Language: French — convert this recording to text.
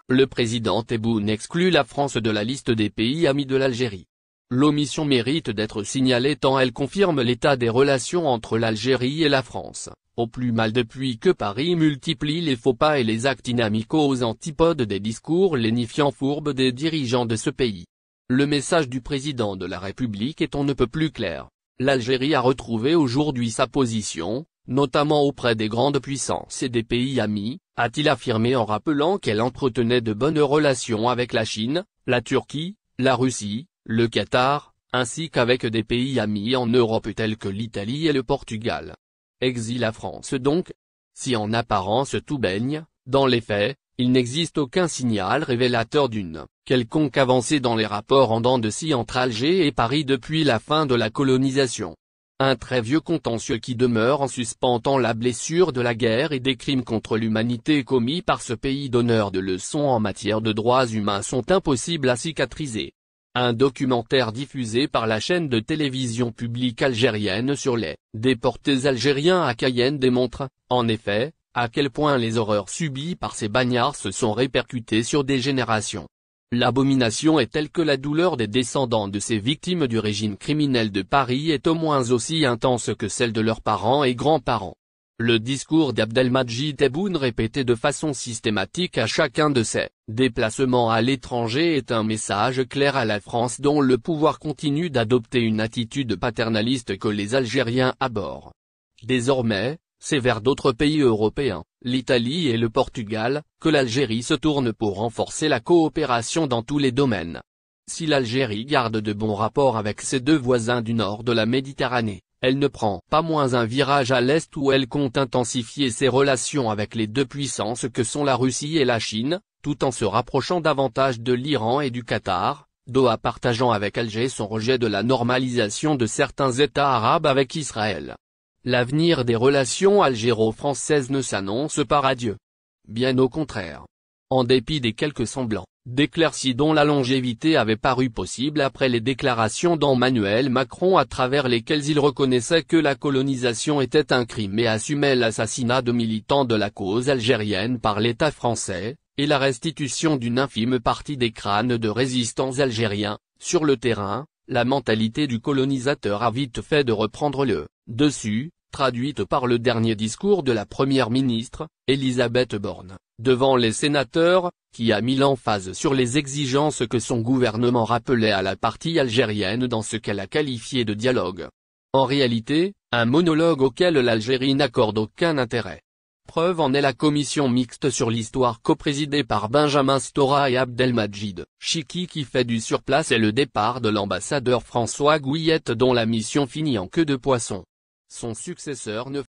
Le président Tebboune exclut la France de la liste des pays amis de l'Algérie. L'omission mérite d'être signalée tant elle confirme l'état des relations entre l'Algérie et la France, au plus mal depuis que Paris multiplie les faux pas et les actes inamicaux aux antipodes des discours lénifiants fourbes des dirigeants de ce pays. Le message du président de la République est on ne peut plus clair. L'Algérie a retrouvé aujourd'hui sa position, notamment auprès des grandes puissances et des pays amis, a-t-il affirmé en rappelant qu'elle entretenait de bonnes relations avec la Chine, la Turquie, la Russie, le Qatar, ainsi qu'avec des pays amis en Europe tels que l'Italie et le Portugal. Exile la France donc? Si en apparence tout baigne, dans les faits, il n'existe aucun signal révélateur d'une quelconque avancée dans les rapports en dents de scie entre Alger et Paris depuis la fin de la colonisation. Un très vieux contentieux qui demeure en suspens tant la blessure de la guerre et des crimes contre l'humanité commis par ce pays donneur de leçons en matière de droits humains sont impossibles à cicatriser. Un documentaire diffusé par la chaîne de télévision publique algérienne sur les déportés algériens à Cayenne démontre, en effet, à quel point les horreurs subies par ces bagnards se sont répercutées sur des générations. L'abomination est telle que la douleur des descendants de ces victimes du régime criminel de Paris est au moins aussi intense que celle de leurs parents et grands-parents. Le discours d'Abdelmadjid Tebboune répété de façon systématique à chacun de ses déplacements à l'étranger est un message clair à la France dont le pouvoir continue d'adopter une attitude paternaliste que les Algériens abhorrent. Désormais, c'est vers d'autres pays européens, l'Italie et le Portugal, que l'Algérie se tourne pour renforcer la coopération dans tous les domaines. Si l'Algérie garde de bons rapports avec ses deux voisins du nord de la Méditerranée, elle ne prend pas moins un virage à l'est où elle compte intensifier ses relations avec les deux puissances que sont la Russie et la Chine, tout en se rapprochant davantage de l'Iran et du Qatar, Doha partageant avec Alger son rejet de la normalisation de certains États arabes avec Israël. L'avenir des relations algéro-françaises ne s'annonce pas radieux. Bien au contraire. En dépit des quelques semblants d'éclaircies dont la longévité avait paru possible après les déclarations d'Emmanuel Macron à travers lesquelles il reconnaissait que la colonisation était un crime et assumait l'assassinat de militants de la cause algérienne par l'État français, et la restitution d'une infime partie des crânes de résistants algériens, sur le terrain, la mentalité du colonisateur a vite fait de reprendre le dessus, traduite par le dernier discours de la première ministre, Elisabeth Borne, devant les sénateurs, qui a mis l'emphase sur les exigences que son gouvernement rappelait à la partie algérienne dans ce qu'elle a qualifié de dialogue. En réalité, un monologue auquel l'Algérie n'accorde aucun intérêt. Preuve en est la commission mixte sur l'histoire coprésidée par Benjamin Stora et Abdelmadjid Chiki qui fait du surplace et le départ de l'ambassadeur François Gouillette dont la mission finit en queue de poisson. Son successeur ne